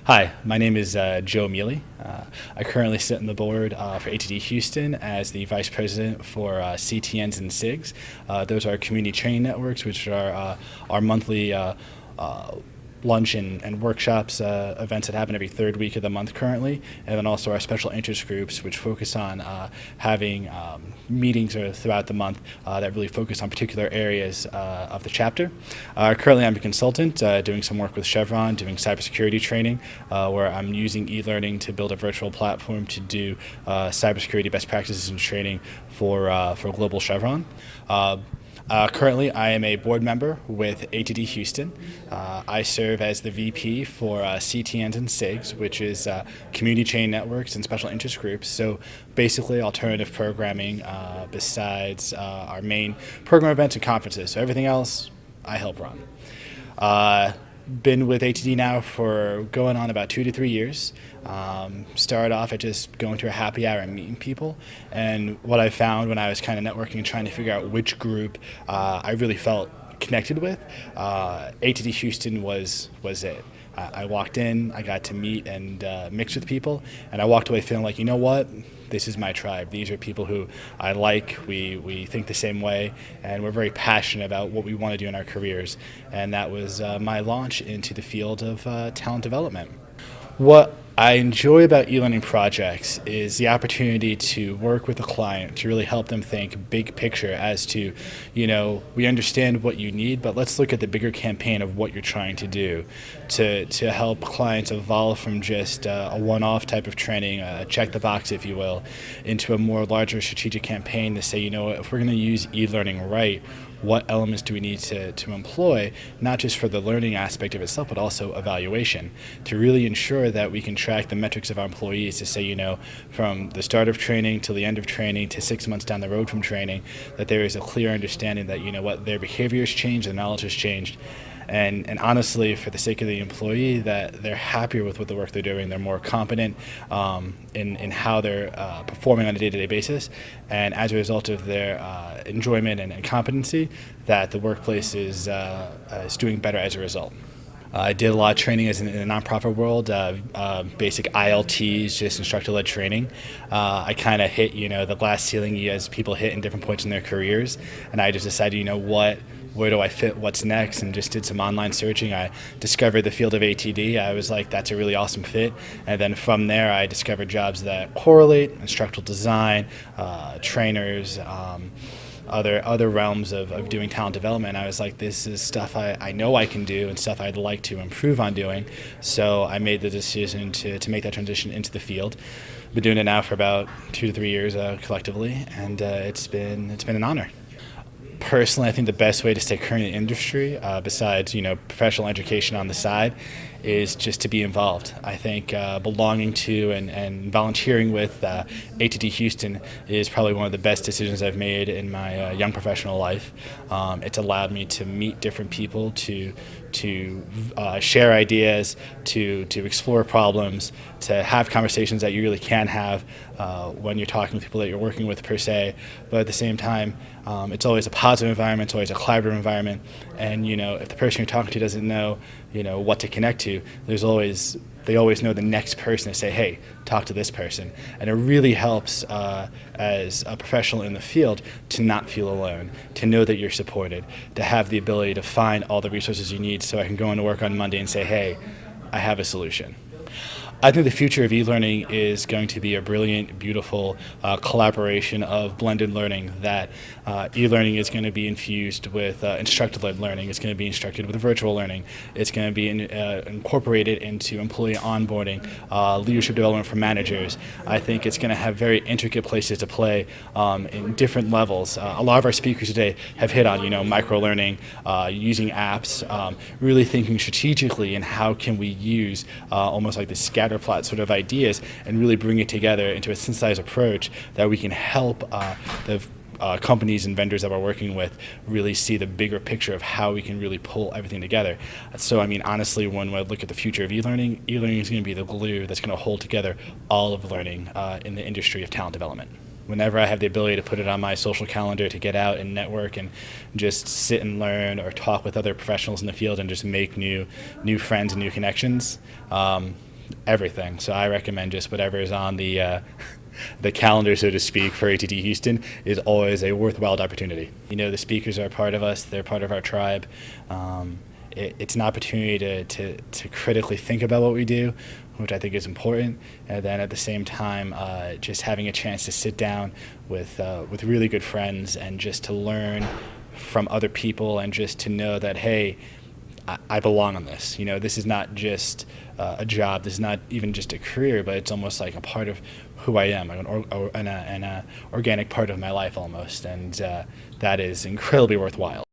Hi, my name is Joe Mele. I currently sit on the board for ATD Houston as the Vice President for CTNs and SIGs. Those are community training networks, which are our monthly uh, lunch and workshops events that happen every third week of the month currently, and then also our special interest groups, which focus on having meetings throughout the month that really focus on particular areas of the chapter. Currently, I'm a consultant doing some work with Chevron, doing cybersecurity training, where I'm using e-learning to build a virtual platform to do cybersecurity best practices and training for global Chevron. Currently, I am a board member with ATD Houston. I serve as the VP for CTNs and SIGs, which is community chain networks and special interest groups. So basically alternative programming besides our main program events and conferences. So everything else, I help run. Been with ATD now for going on about 2 to 3 years. Started off at just going to a happy hour and meeting people. And what I found when I was kind of networking and trying to figure out which group I really felt connected with, ATD Houston was it. I walked in, I got to meet and mix with people, and I walked away feeling like, you know what? This is my tribe. These are people who I like. We think the same way, and we're very passionate about what we want to do in our careers. And that was my launch into the field of talent development. What I enjoy about e-learning projects is the opportunity to work with a client to really help them think big picture as to, we understand what you need, but let's look at the bigger campaign of what you're trying to do to help clients evolve from just a one-off type of training, check the box, if you will, into a more larger strategic campaign to say, if we're going to use e-learning right, what elements do we need to employ, not just for the learning aspect of itself, but also evaluation, to really ensure that we can track the metrics of our employees to say, from the start of training till the end of training to 6 months down the road from training, that there is a clear understanding that, their behavior has changed, their knowledge has changed. And honestly, for the sake of the employee, that they're happier with what the work they're doing, they're more competent in how they're performing on a day-to-day basis, and as a result of their enjoyment and competency, that the workplace is doing better as a result. I did a lot of training in the nonprofit world, basic ILTs, just instructor-led training. I kind of hit, the glass ceiling as people hit in different points in their careers, and I just decided, where do I fit, what's next, and just did some online searching. I discovered the field of ATD. I was like, that's a really awesome fit. And then from there, I discovered jobs that correlate, instructional design, trainers, other realms of doing talent development. I was like, this is stuff I know I can do and stuff I'd like to improve on doing. So I made the decision to make that transition into the field. Been doing it now for about 2 to 3 years collectively, and it's been an honor. Personally, I think the best way to stay current in the industry, besides professional education on the side, is just to be involved. I think belonging to and volunteering with ATD Houston is probably one of the best decisions I've made in my young professional life. It's allowed me to meet different people, to share ideas, to explore problems, to have conversations that you really can have when you're talking with people that you're working with per se. But at the same time, it's always a positive environment, it's always a collaborative environment, and if the person you're talking to doesn't know what to connect to, they always know the next person to say, hey, talk to this person. And it really helps as a professional in the field to not feel alone, to know that you're supported, to have the ability to find all the resources you need so I can go into work on Monday and say, hey, I have a solution. I think the future of e-learning is going to be a brilliant, beautiful collaboration of blended learning, that e-learning is going to be infused with instructor-led learning. It's going to be instructed with virtual learning. It's going to be incorporated into employee onboarding, leadership development for managers. I think it's going to have very intricate places to play in different levels. A lot of our speakers today have hit on, micro-learning, using apps, really thinking strategically in how can we use almost like the scatter plot sort of ideas and really bring it together into a synthesized approach that we can help the companies and vendors that we're working with really see the bigger picture of how we can really pull everything together. So honestly, when I look at the future of e-learning is going to be the glue that's going to hold together all of learning in the industry of talent development. whenever I have the ability to put it on my social calendar to get out and network and just sit and learn or talk with other professionals in the field and just make new friends and new connections, everything. So I recommend just whatever is on the the calendar, so to speak, for ATD Houston is always a worthwhile opportunity. You know, the speakers are a part of us; they're part of our tribe. It's an opportunity to critically think about what we do, which I think is important, and then at the same time, just having a chance to sit down with really good friends and just to learn from other people and just to know that, hey, I belong on this. You know, this is not just a job. This is not even just a career, but it's almost like a part of who I am, an organic part of my life almost, and that is incredibly worthwhile.